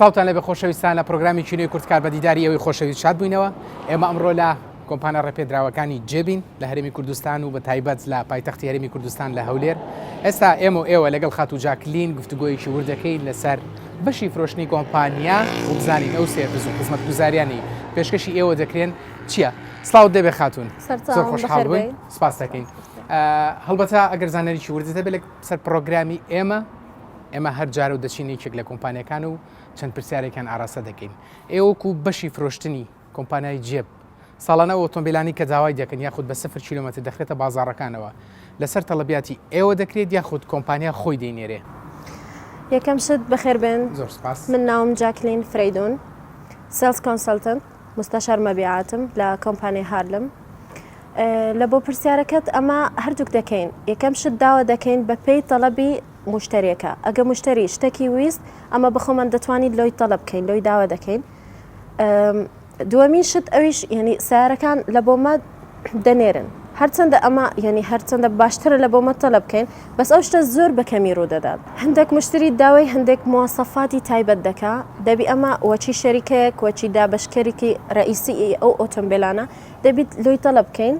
ساڵتان لە بە خۆشەویستان لە پرۆگرامی چینۆی کورتکار بە دیداری ئەوەی خۆشەویست شاد بووینەوە. ئێمە ئەمڕۆ لە کۆمپانە ڕێپێدراوەکانی جێبین لە هەرێمی کوردستان و بە تایبەت لە پایتەختی هەرێمی کوردستان لە هەولێر. ئێستا ئێوە لەگەڵ خاتو جاکلین گفتوگۆیەکی وردەکەی لەسەر بەشی فرۆشتنی کۆمپانیا و بزانین ئەو سێرڤیس و خزمەتگوزاریانی پێشکەشی ئێوە دەکرێن چییە؟ سڵاو دەبێ خاتون، زۆر خۆشحاڵ بووین، سپاس دەکەین. هەڵبەتە ئەگەر زانەریی وردە دەبێت لەسەر پرۆگرامی ئێمە هەر جارە و دەچینێکێک لە کۆمپانیەکان و چەند پرسیارێکیان ئاراستە دەکەین. ئێوەکو بەشی فرۆشتنی کۆمپانیای جێب ساڵانە ئۆتۆمبیلانی کە داوای دەکەن یاخود بە 0 کیلومتر دەخرێتە بازاڕەکانەوە لەسەر تەڵەبیاتی ئێوە دەکرێت یاخود کۆمپانیا خۆی دەینێرێ؟ یەکەم شت بەخێربێن. زۆر سپاس. من ناوم جاکلین فریدون، سێلز کۆنسەڵتنت، مستەشار مەبیعاتم لە کۆمپانیای هارلم. لە بۆ پرسیارەکەت ئەمە هەردووک دەکەین. یەکەم شت داوا دەکەین بە پێی تەڵەبی مشتریەکە. ئەگە مشتری شتێکی ویست ئەمە بخۆمان دەتوانین لۆی تەڵەب بکەین، لۆی داوا دەکەین. دووەمین شت ئەویش ینی سیارەکان لە بۆمە دەنێرن. هەرچەندە ئەمە ینی هەرچەندە باشترە لە بۆمە تەڵەب بکەین، بەس ئەو شتە زۆر بەکەمی ڕوودەدات. هەندێک مشتری داوای هەندێک مواسەفاتی تایبەت دەکا، دەبی ئەمە وەچی شەریکەیەک وەچی دابشکەرێکی ڕئیسی ئەو ئۆتۆمبیلانە دەبیت لۆی تەڵەب بکەین،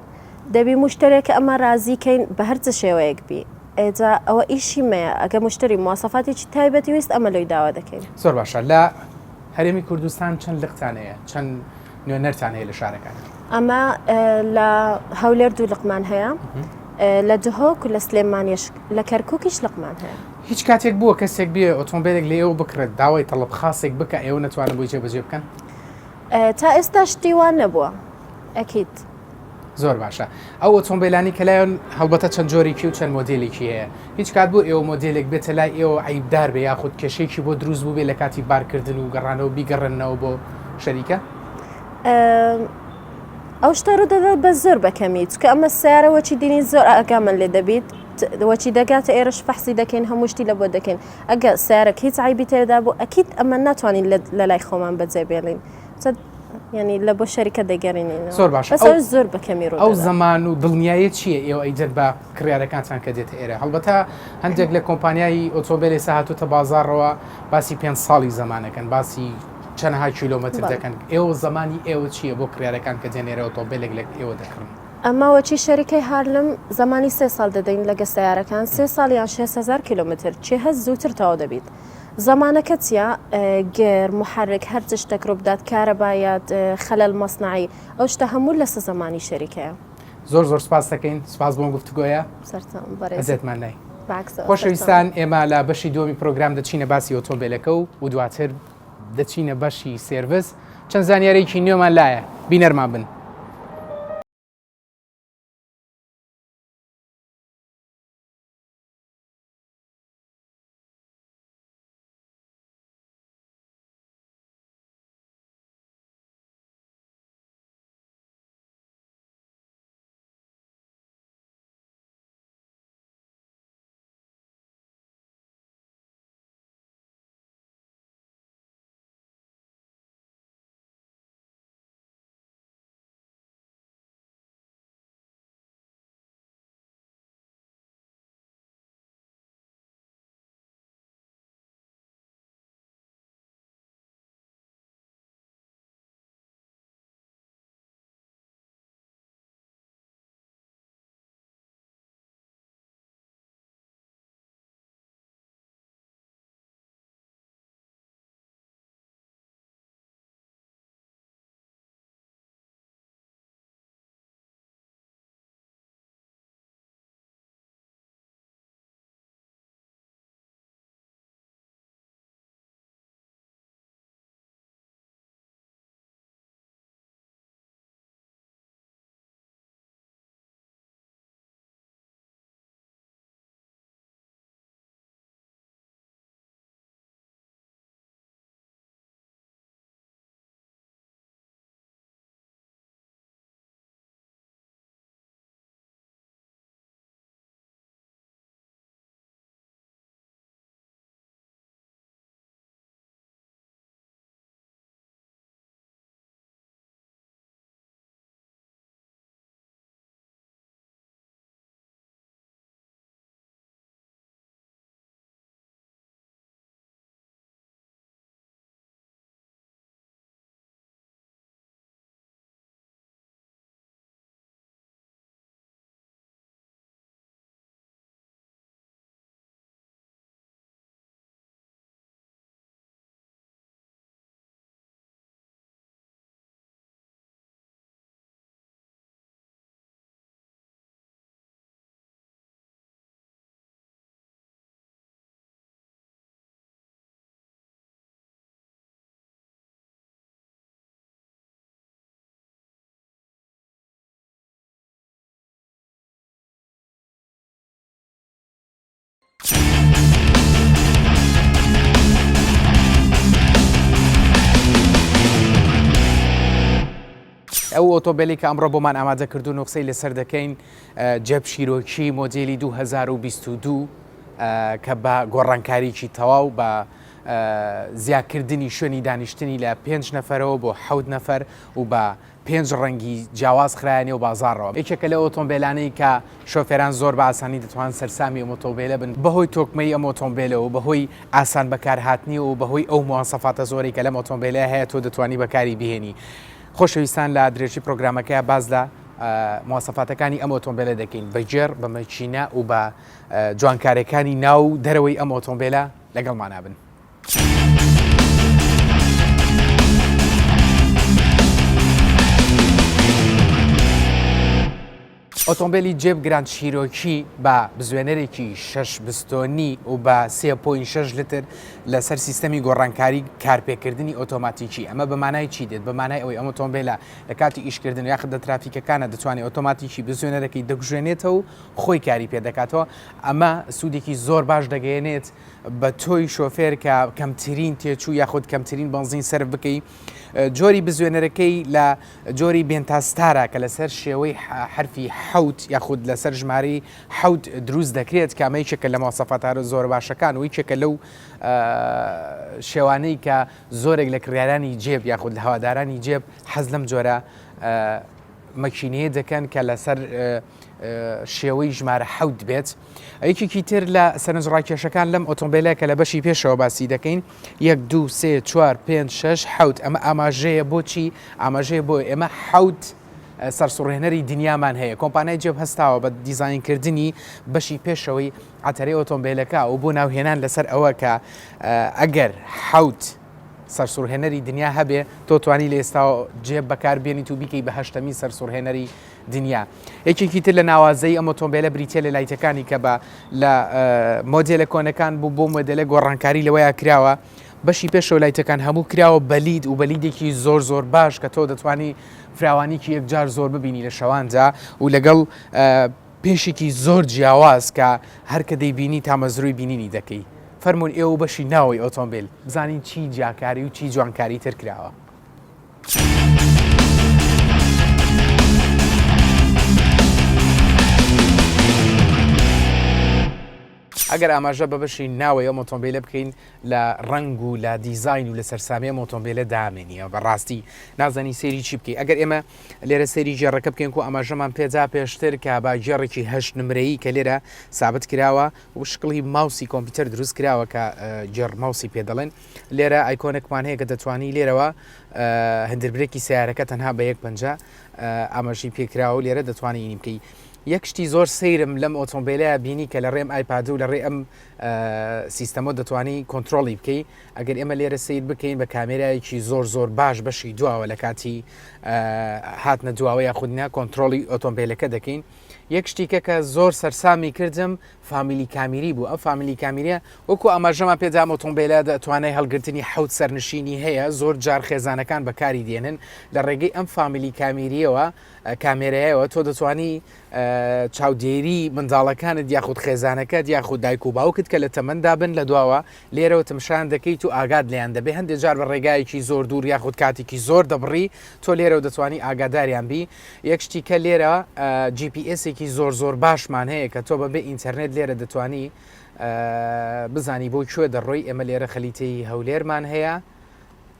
دەبی مشترێکە ئەمە رازیکەین بە هەرچە شێوەیەک بی. ئێجا ئەوە ئیشی مەیە ئەگە مشتری مواسەفاتێکی تایبەتی ویست ئەمە لۆی داوا دەکەین. زۆر باشە. لە هەرێمی کوردستان چەند لقتانەیە، چەند نوێنەرتان هەیە لە شارەکان؟ ئەمە لە هەولێر 2 لقمان هەیە، لە جهۆک و لە سلێمانیش، لە کەرکووکیش لقمان هەیە. هیچ کاتێک بووە کەسێک بێ ئۆتۆمبیلێک لە ئێوە بکرێت داوای تەڵەب خاسێک بکە ئێوە نەتوانن بۆی جێبەجێ بکەن؟ تا ئێستا شتی وان نەبووە. ئەکید. زۆر باشە. ئەو ئۆتۆمبیلانی کە لایەن هەڵبەتە چەند جۆرێکی و چەند مۆدیلێکی هەیە. هیچ کات بوو ئێوە مۆدیلێک بێتە لای ئێوە عیبدار بێ یاخود کێشەیەکی بۆ دروست بوو بێ لە کاتی بارکردن و گەڕانەوە بیگەڕێنەوە بۆ شەریکە؟ ئەو شتە ڕوودەدات بە زۆر بەکەمی، چکە ئەمە سیارەوەچی دینی زۆر ئاگامان لێ دەبیت، وەچی دەگاتە ئێرەش فەحسی دەکەین، هەموو شتی لە بۆ دەکەین. ئەگە سیارەک هیچ عیبی تێدا بوو ئەکید ئەمە ناتوانین لە لای خۆمان بەجێبێڵین. ینی لە بۆ شەریکە دەگەڕێنین. زۆر باشە. زۆر بەکەمی ڕوو. ئەو زەمان و دڵنیایە چییە ئێوە ئەیجد بە کڕیارەکانتان کە دێتە ئێرە؟ هەڵبەتە هەندێک لە کۆمپانیایی ئۆتۆمبیلی ساهاتوتە بازاڕەوە باسی 5 ساڵی زەمانەکەن، باسی چەندها کیلۆمتر دەکەن. ئێوە زمانی ئێوە چییە بۆ کڕیارەکان کە دێنێرە ئۆتۆمبیلێک لە ئێوە دەکڕن؟ ئەمەوەچی شەریکەی هارلم زمانی 3 ساڵ دەدەین لەگە سیارەکان، 3 ساڵیان 6,000 کیلۆمتر، چێ هەست زووتر تەواو دەبیت. زمانەکە چیە؟ گێر محرک هەر چ شتێک ڕوو بدات، کارەبایەت، خەلەل مەسنعی، ئەو شتە هەموو لە زمانی شەریکەیە. زۆر زۆر سپاس دەکەین. سپاس بۆ گفتوگۆیە. ئەزێتمان نای. خۆشەویستان، ئێمە لە بەشی دووەمی پرۆگرام دەچینە باسی ئۆتۆمبیلەکە و دواتر دەچینە بەشی سێرڤیس. چەند زانیارێکی نوێمان لایە، بینەرمان بن. ئەو ئۆتۆمبیلی کە ئەمڕۆ بۆمان ئامادە کردو نوقسەی لەسەر دەکەین جێب شیرۆکی مۆدیلی 2022 کە بە گۆڕانکاریی تەواو بە زیادکردنی شوێنی دانیشتنی لە 5 نەفەرەوە بۆ 7 نەفەر و بە 5 ڕەنگی جیاواز خرایانێ و بازاڕەوە یەکێکە لە ئۆتۆمبیلانەی کە شۆفێران زۆر بە ئاسانی دەتوان سەرسامی ئۆتۆمبیلە بن بەهۆی تۆکمەی ئەم ئۆتۆمبیلەوە بەهۆی ئاسان بەکارهاتنی و بەهۆی ئەو مواصفاتە زۆری کە لەم ئۆتۆمبیلە هەیە تۆ دەتوانی بەکاری بهێنی خۆشەویستان لە درێژی پرۆگرامەکەی باز لە مواصفاتەکانی ئەم ئۆتۆمبیلە دەکەین بەجێر بە مەچینە و بە جوانکارەکانی ناو دەرەوەی ئەم ئۆتۆمبیلە لەگەڵمانابن. ئۆتۆمبیلی جێب گراند شیرۆکی بە بزوێنەرێکی 6 بستۆنی و بە 3.6 لتر لەسەر سیستەمی گۆڕانکاری کارپێکردنی ئۆتۆماتیکی ئەمە بەمانای چی دێت بەمانای ئەوەی ئەم ئۆتۆمبیلە لە کاتی ئیشکردن یاخد لە ترافیکەکانە دەتوانێت ئۆتۆماتیکی بزوێنەرەکەی دەگوژێنێتەوە و خۆی کاری پێدەکاتەوە ئەمە سوودێکی زۆر باش دەگەیەنێت بە تۆی شۆفێر کە کەمترین تێچوو یاخود کەمترین بنزین سەرف بکەی جۆری بزوێنەرەکەی لە جۆری بێنتاستارە کە لەسەر شێوەی حرفی حوت یاخود لەسەر ژمارەی حوت دروست دەکرێت کامەیەکێکە لە مواصفاتە زۆر باشەکان و یەکێکە لەو شێوانەی کە زۆرێک لە کڕیارانی جێب یاخود لە هەوادارانی جێب حەز لەم جۆرە مەکینەیە دەکەن کە لەسەر شێوەی ژمارە حوت بێت یەکێکی تر لە سەرنجڕاکێشەکان لەم ئۆتۆمبیلە کە لە بەشی پێشەوە باسی دەکەین 1 2 3 4 5 6 حوت ئەمە ئاماژەیە بۆچی ئاماژەیە بۆ ئێمە حوت سەرسوڕهێنەری دنیامان هەیە کۆمپانیای جێب هەستاوە بە دیزاینکردنی بەشی پێشەوەی ئاتەرەی ئۆتۆمبیلەکە و بۆ ناوهێنان لەسەر ئەوە کە ئەگەر حوت سەرسوڕهێنەری دنیا هەبێ تۆ توانی لە ئێستا جێب بەکاربێنیت و بیکەی بە 8هەمی سەرسوڕهێنەری دنیا یەکێکی تر لە ناوازەی ئەم ئۆتۆمبیلە بریتە لە لایتەکانی کە بە لە مۆدێلە کۆنەکان بوو بۆ مۆدێلە گۆڕانکاری لەوەیە کراوە بەشی پێشەوە لایتەکان هەموو کراوە بەلید و بەلیدێکی زۆر زۆر باش کە تۆ دەتوانی فراوانیکی یەکجار زۆر ببینی لە شەوانجا و لەگەڵ پێشێکی زۆر جیاواز کە هەرکە دەیبینی تامەزروی بینینی دەکەی فەرمونون ئێوە بەشی ناوەی ئۆتۆمبیل بزانین چی جیاکاری و چی جوانکاری تر کراوە. ئەگەر ئاماژە بە بەشی ناوەی ئەم ئۆتۆمبیلە بکەین لە ڕنگ و لە دیزاین و لە سەرسامی ئەم ئۆتۆمبیلە دامێنیە بەڕاستی نازانی سێری چی بکەی ئەگەر ئێمە لێرە سێری جێڕەکە بکەین و ئاماژەمان پێجا پێشتر کە با جێڕێکی 8 نمرەیی کە لێرە سابت کراوە و شکڵی ماوسی کۆمپیوتەر دروست کراوە کە جێڕ ماوسی پێدەڵێن لێرە ئایکۆنێکمان هەیە کە دەتوانی لێرەوە هەندربرێکی سیارەکە تەنها بە 1.5 ئاماژی پێکراوە لێرە دەتوانینی بکەی یەک شتی زۆر سەیرم لەم ئۆتۆمبیلەیە بینی کە لە ڕێم ئایپاد و لە ڕێ ئەم سیستەمە دەتوانی کۆنتترۆلی بکەی ئەگەر ئێمە لێرە سیر بکەین بە کامێرایەکی زۆر زۆر باش بەشی دواوە لە کاتی هاتنە دواوەیە خودنا کۆنتترۆلی ئۆتۆمبیلەکە دەکەین یەک شتیکە کە زۆر سەرسامی کردم فامیلی کامیری بوو ئەم فامیلی کامیریە وەکو ئاماژەمان پێدام ئۆتۆمبیلە دەتوانای هەڵگرتنی حوت سەرنشینی هەیە زۆر جار خێزانەکان بەکاری دێنن لە ڕێگەی ئەم فامیلی کامیریەوە کامێرایەوە تۆ دەتوانی چاودێری منداڵەکانت یاخود خێزانەکەت یاخود دایک و باوکت کە لە تەمەندا بن لە دواوە لێرەوە تەمشان دەکەیت و ئاگاد لیان دەبێ هەندێک جار بە ڕێگایەکی زۆر دوور یاخود کاتێکی زۆر دەبڕی تۆ لێرە دەتوانی ئاگاداریان بی یەک شتیکە لێرە GPS-ێکی زۆر زۆر باشمان هەیە کە تۆ بەبێ ئینتەرنێت لێرە دەتوانی بزانی بۆ کوێ دەڕۆی ئێمە لێرە خەلیتەی هەولێرمان هەیە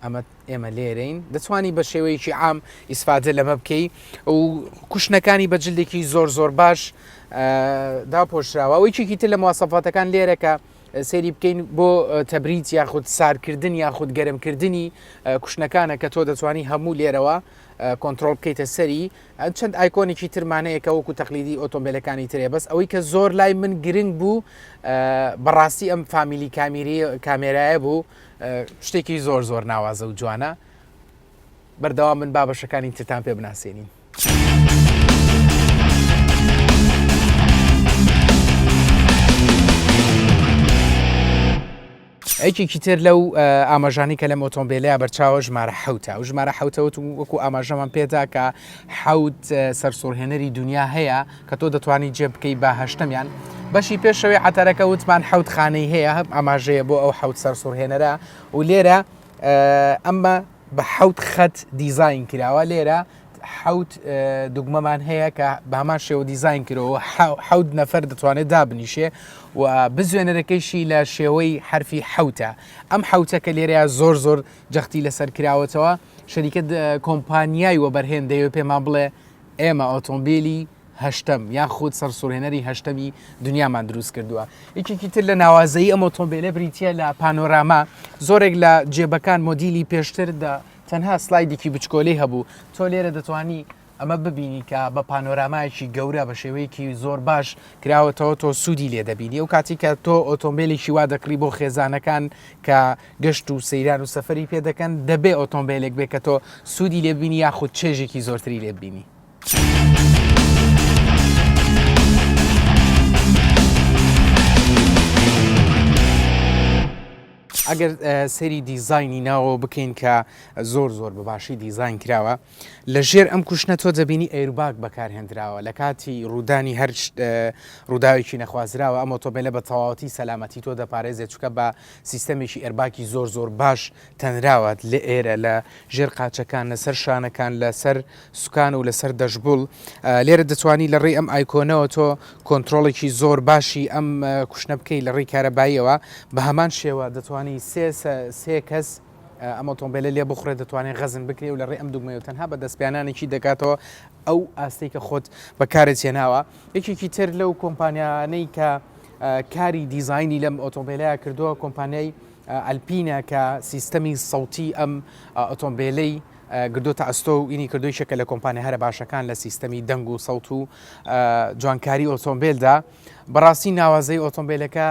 ئەمە ئێمە لێرەین دەتوانی بە شێوەیەکی عام ئیسفادە لەمە بکەی و کوشنەکانی بە جلدێکی زۆر زۆر باش داپۆشراوە وەیەکی تر لە مواصفاتەکان لێرەکە سێری بکەین بۆ تەبریت یاخود سارکردن یاخود گەرمکردنی کوشنەکانە کە تۆ دەتوانی هەموو لێرەوە کۆنتترۆل بکەیتە سەری چەند ئایکۆنێکی ترمانەیە کە وەکو تەقلیدی ئۆتۆمبیلەکانی ترێ بەس ئەوەی کە زۆر لای من گرنگ بوو بەڕاستی ئەم فامیلی کامێرایە بوو شتێکی زۆر زۆر ناوازە و جوانە بەردەوام من بابەشەکانی ترتان پێ بناسیێنین. ئەیکێکی تر لەو ئاماژانی کە لەم ئۆتۆمبیلەیە بەرچاوە ژمارە حوتە و ژمارە حوتەوت وەکو ئاماژەمان پێدا کە حوت سەرسوڕهێنەری دنیا هەیە کە تۆ دەتوانی جێ بکەی بە 8هەمیان بەشی پێشەوەی عەتەرەکە وتمان حوت خانەی هەیە هەم ئاماژەیە بۆ ئەو حوت سەرسوڕهێنەرە و لێرە ئەمە بە حوت خەت دیزاین کراوە لێرە حوت دوگمەمان هەیە کە بە هەمان شێوە دیزاین کردەوە حەوت نەفەر دەتوانێت دابنیشێ و بزوێنەرەکەیشی لە شێوەی حرفی حوتە ئەم حوتەکە لێرەیە زۆر جەختی لەسەر کراوەتەوە شەریکە کۆمپانیای وەبەرهێندەوە پێمان بڵێ ئێمە ئۆتۆمبیلی هەشتم یاخود سەرسوڕهێنەری هەشتەمی دنیامان دروست کردووە یەکێکی تر لە ناوازەیی ئەم ئۆتۆمبیلە بریتە لە پانۆراما زۆرێک لە جێبەکان مۆدیلی پێشتر تەنها سلایدێکی بچکۆلەی هەبوو تۆ لێرە دەتوانی ئەمە ببینی کە بە پانۆرامایەکی گەورە بە شێوەیەکی زۆر باش کراوەتەوە تۆ سوودی لێ دەبینی ئەو کاتی کە تۆ ئۆتۆمبیلێکی وا دەکڕی بۆ خێزانەکان کە گەشت و سەیران و سەفەری پێ دەکەن دەبێ ئۆتۆمبیلێک بێ کە تۆ سوودی لێبینی یاخود چێژێکی زۆرتری لێبینی. ئەگەر سەری دیزایانی ناوە بکەین کە زۆر بەباشی دیزاین کراوە لە ژێر ئەم کوشنە تۆ دەبینی ئێرباگ بەکارهێنراوە لە کاتی ڕوودانی هەر ڕووداوێکی نەخوازراوە ئەم ئۆتۆمبیلە بە تەواوەتی سەلامەتی تۆ دەپارێزێت چونکە بە سیستەمێکی ئێرباکی زۆر باش تەنراوەت لە ئێرە لە ژێر قاچەکان لەسەر شانەکان لەسەر سوکان و لەسەر دەشبول لێرە دەتوانی لە ڕێی ئەم ئایکۆنەوە تۆ کۆنتترۆڵێکی زۆر باشی ئەم کوشنە بکەی لە ڕێی کارەباییەوە بە هەمان شێوە دەتوانی سێ کەس ئەم ئۆتۆمبیلە لێ بخورێت دەتوانێت غەزن بکرێ و لە ڕێ ئەم دوگمەوە تەنها بە دەستپیانانێکی دەکاتەوە ئەو ئاستەی کە خۆت بەکارێت هێناوە یەکێکی تر لەو کۆمپانیانەی کە کاری دیزایانی لەم ئۆتۆمبیلەیە کردووە کۆمپانیای ئەلپینە کە سیستەمی سەوتی ئەم ئۆتۆمبیلەی گردۆتە ئەستۆ و ئینی کردوی شەکە لە کۆمپانیا هەرە باشەکان لە سیستەمی دەنگ و سەوت و جوانکاری ئۆتۆمبیلدا بەڕاستی ناوازەی ئۆتۆمبیلەکە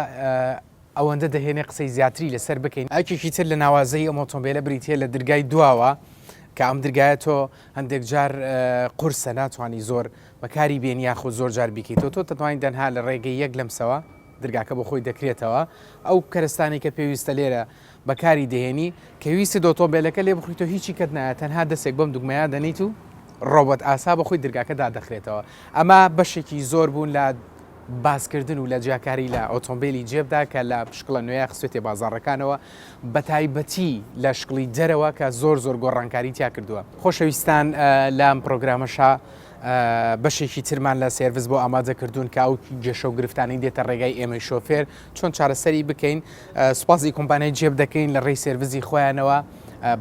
ئەوەندە دەهێنێ قسەی زیاتری لەسەر بکەین ئەکێکی تر لە ناوازەی ئەم ئۆتۆمبیلە بریتە لە دەرگای دواوە کە ئەم دەرگایە تۆ هەندێک جار قورسە ناتوانانی زۆر بەکاری بێن یاخود زۆر جار بیکەیتەوە تۆ دەتوانین تەنها لە ڕێگەی یەک لەمسەوە دەرگاکە بۆ خۆی دەکرێتەوە ئەو کەرستانی کە پێویستە لێرە بەکاری دەهێنی کە ویستی ئۆتۆمبیلەکە لێ بخیتەوە هیچی کەت نایە تەنها دەستێک بەم دوگمەیە دەنیت و ڕۆبەت ئاسا بە خۆی دەرگاکەدا دەخرێتەوە ئەمە بەشێکی زۆر بوون لە باسکردن و لە جیاکاری لە ئۆتۆمبیلی جێبدا کە لە پشکڵە نوێیە خستێتێ بازاڕەکانەوە بە تایبەتی لە شکڵی دەرەوە کە زۆر گۆڕانکاری تیا کردووە خۆشەویستان لام پرۆگرامەشا بەشێکی ترمان لە سێرڤیس بۆ ئامادەکردوون کە ئەو گەشە و گرفتانی دێتە ڕێگای ئێمە شۆفێر چۆن چارەسەری بکەین سوپاسی کۆمپانیای جێب دەکەین لە ڕێی سێرڤیزی خۆیانەوە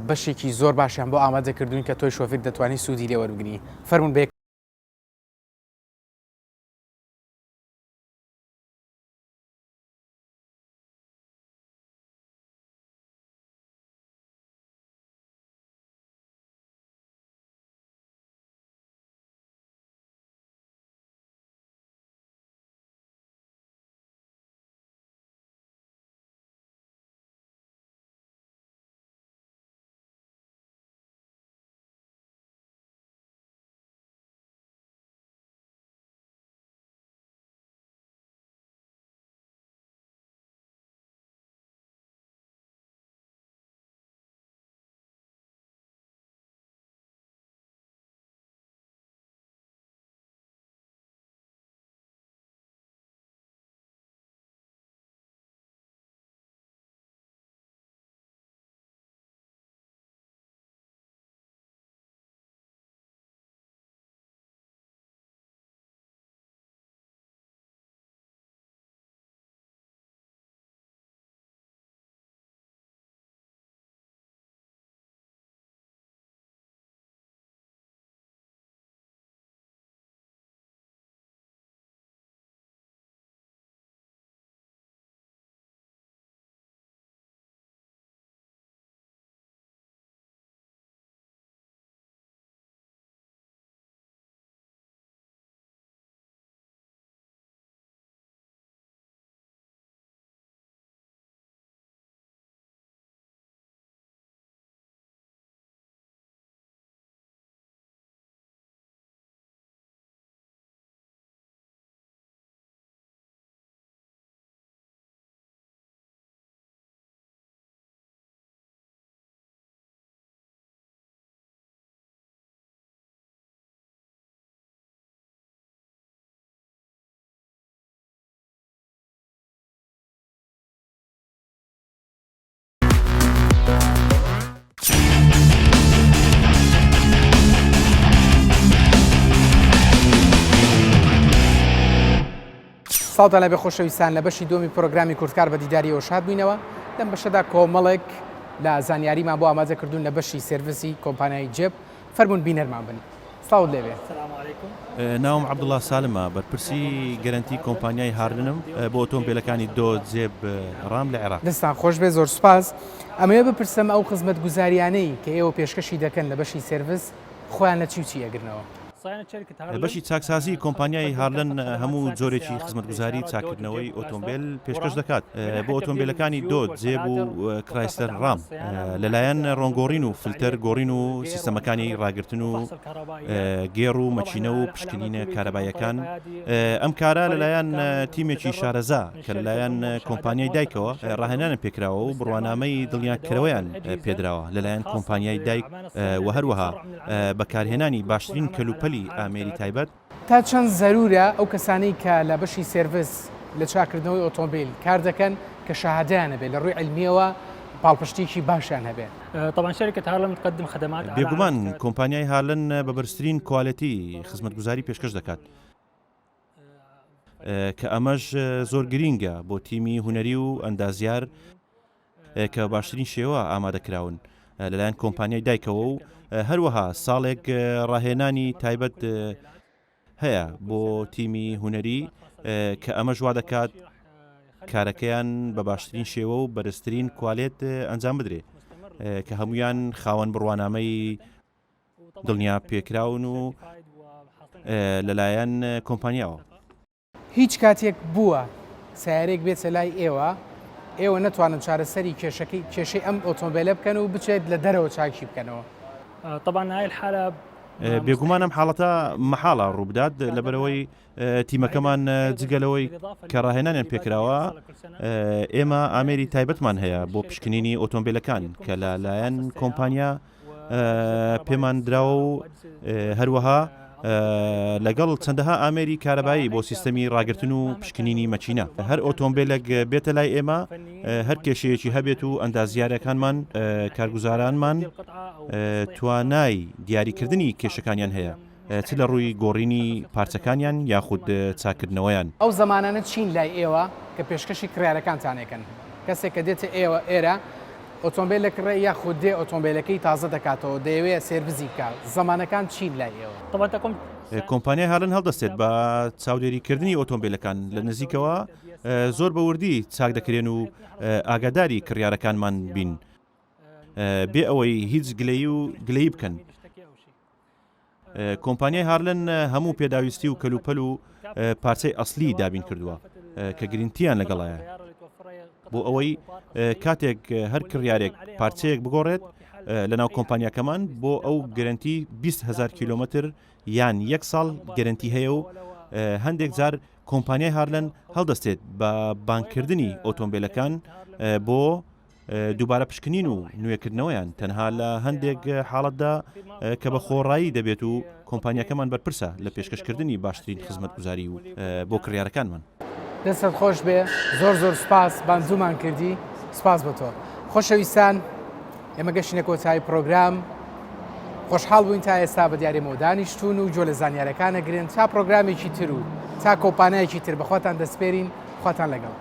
بەشێکی زۆر باشیان بۆ ئامادەکردوون کە تۆی شۆفیر دەتوانانی سوودی لێوەربگری فەرمون بێ ساڵتان لەبێ خۆشەویستان لە بەشی دومی پرۆگرامی کورتکار بە دیداریەوە شاد بووینەوە لەم بەشەدا کۆمەڵێک لە زانیاریمان بۆ ئاماجە کردوون لە بەشی سێرڤیسی کۆمپانیای جێب فەرموون بینەرمان بن. سڵاو لێبێ. ناوم عەبدوڵڵا سالمە بەرپرسی گەرانتی کۆمپانیای هارلنم بۆ ئۆتۆمبیلەکانی دۆ جێب ڕام لە عێراق. دەستان خۆش بێ، زۆر سوپاس. ئەمەوێ بپرسم ئەو خزمەتگوزاریانەی کە ئێوە پێشکەشی دەکەن لە بەشی سێرڤیس خۆیان لە چی و چی ئەگرنەوە؟ بەشی چاکسازی کۆمپانیای هارلن هەموو جۆرێکی خزمەتگوزاری چاکردنەوەی ئۆتۆمبیل پێشکەش دەکات بۆ ئۆتۆمبیلەکانی دۆ جێب و کرایسلەر ڕام لەلایەن ڕۆنگۆڕین و فلتەر گۆڕین و سیستەمەکانی ڕاگرتن و گێڕ و مەچینە و پشکنینە کارەبایەکان ئەم کارە لەلایەن تیمێکی شارەزا کە لەلایەن کۆمپانیای دایکەوە ڕاهێنانە پێکراوە و بڕوانامەی دڵنیاکەرەوەیان پێدراوە لەلایەن کۆمپانیای دایک و هەروەها بەکارهێنانی باشترین کەلوپەلی ئامێری تایبەت. تا چەند زەرورە ئەو کەسانەی کە لە بەشی سێرڤیس لە چاکردنەوەی ئۆتۆمبیل کار دەکەن کە شاهدیان هەبێت لە ڕووی علمیەوە پاڵپشتێکی باشیان هەبێت؟ طبعا شركة هارلن تقدم خدمات بێگومان کۆمپانیای هارلن بە بەرزترین کواڵەتی خزمەتگوزاری پێشکەش دەکات کە ئەمەش زۆر گرینگە بۆ تیمی هونەری و ئەندازیار کە باشترین شێوە ئامادەکراون لەلایەن کۆمپانیای دایکەوە و هەروەها ساڵێک ڕاهێنانی تایبەت هەیە بۆ تیمی هونەری کە ئەمە ژوا دەکات کارەکەیان بە باشترین شێوە و بەرزترین کوالێت ئەنجام بدرێ کە هەمویان خاوەن بڕوانامەی دڵنیا پێکراون و لەلایەن کۆمپانیاوە. هیچ کاتێک بووە سیارێک بێتە لای ئێوە نەتوانن چارەسەری کێشەی ئەم ئۆتۆمبیلە بکەن و بچێت لە دەرەوە چاکی بکەنەوە؟ طبعا هاي الحالة بێگومان ئەم حاڵەتە مەحاڵە ڕووبدات لەبەرەوەی تیمەکەمان جگەلەوەی کە ڕاهێنانیان پێکراوە ئێمە ئامێری تایبەتمان هەیە بۆ پشکنینی ئۆتۆمبیلەکان کە لەلایەن کۆمپانیا پێمان دراوە و هەروەها لەگەڵ چەندەها ئامێری کارەبایی بۆ سیستەمی ڕاگرتن و پشکنینی مەچینە هەر ئۆتۆمبیلێک بێتە لای ئێمە هەر کێشەیەکی هەبێت و ئەندازیارەکانمان کارگوزارانمان توانای دیاریکردنی کێشەکانیان هەیە چ لە ڕووی گۆڕینی پارچەکانیان یاخود چاکردنەوەیان. ئەو زەمانانە چین لای ئێوە کە پێشکەشی کرایەکانتانێکن کەسێک کە دێتە ئێرە ئۆتۆمبیلێک ڕێ یاخود دێ ئۆتۆمبیلەکەی تازە دەکاتەوە دەیەوێت سێرڤیزی بکات زەمانەکان چین لای ئێوە؟ طبعا تقوم کۆمپانیای هارلن هەڵدەستێت بە چاودێریکردنی ئۆتۆمبیلەکان لە نزیکەوە زۆر بە وردی چاک دەکرێن و ئاگاداری کڕیارەکانمان بین بێ ئەوەی هیچ گلەیی بکەن. کۆمپانیای هارلن هەموو پێداویستی و کەلوپەل و پارچەی ئەسلی دابین کردووە کە گرنگتیان لەگەڵایە بۆ ئەوەی کاتێک هەر کڕیارێک پارچەیەک بگۆڕێت لە ناو کۆمپانیاکەمان بۆ ئەو گەرنتی 20,000 کیلۆمەتر یان 1 ساڵ گەرنتی هەیە و هەندێک جار کۆمپانیای هارلن هەڵدەستێت بە بانکردنی ئۆتۆمبیلەکان بۆ دووبارە پشکنین و نوێکردنەوەیان تەنها لە هەندێک حاڵەتدا کە بە خۆڕایی دەبێت و کۆمپانیاکەمان بەرپرسە لە پێشکەشکردنی باشترین خزمەتگوزاری و بۆ کڕیارەکانمان. دەستت خۆش بێ، زۆر سوپاس بانزومان کردی، سوپاس بۆ تۆ. خۆشەویستان ئێمە گەشتینە کۆتایی پرۆگرام خۆشحاڵ بووین تا ئێستا بە دیارێمەوە دانیشتون و جۆ لە زانیارەکانە گرن تا پرۆگرامێکی تر و تا کۆمپانیایەکی تر بەخواتان دەسپێرین، خواتان لەگەڵ.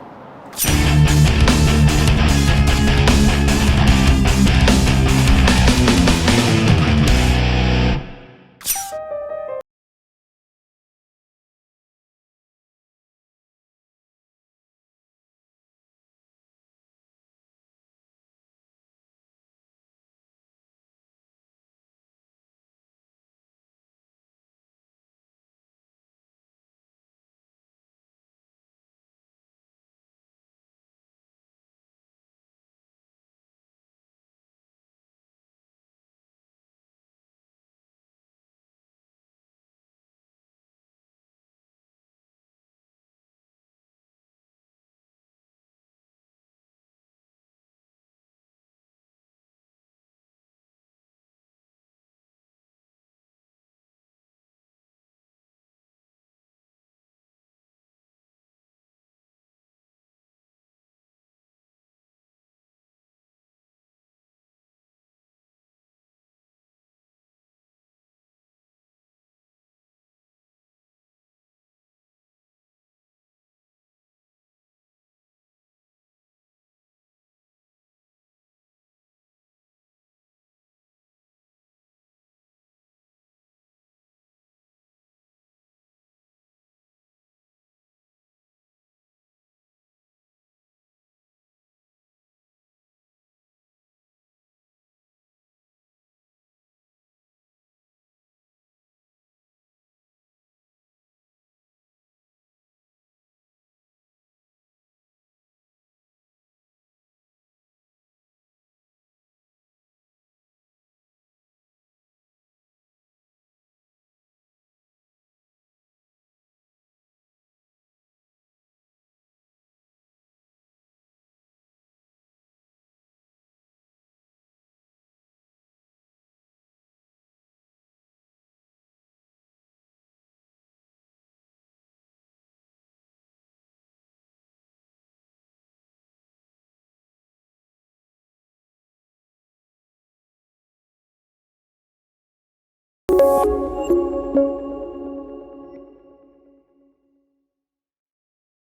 بێت.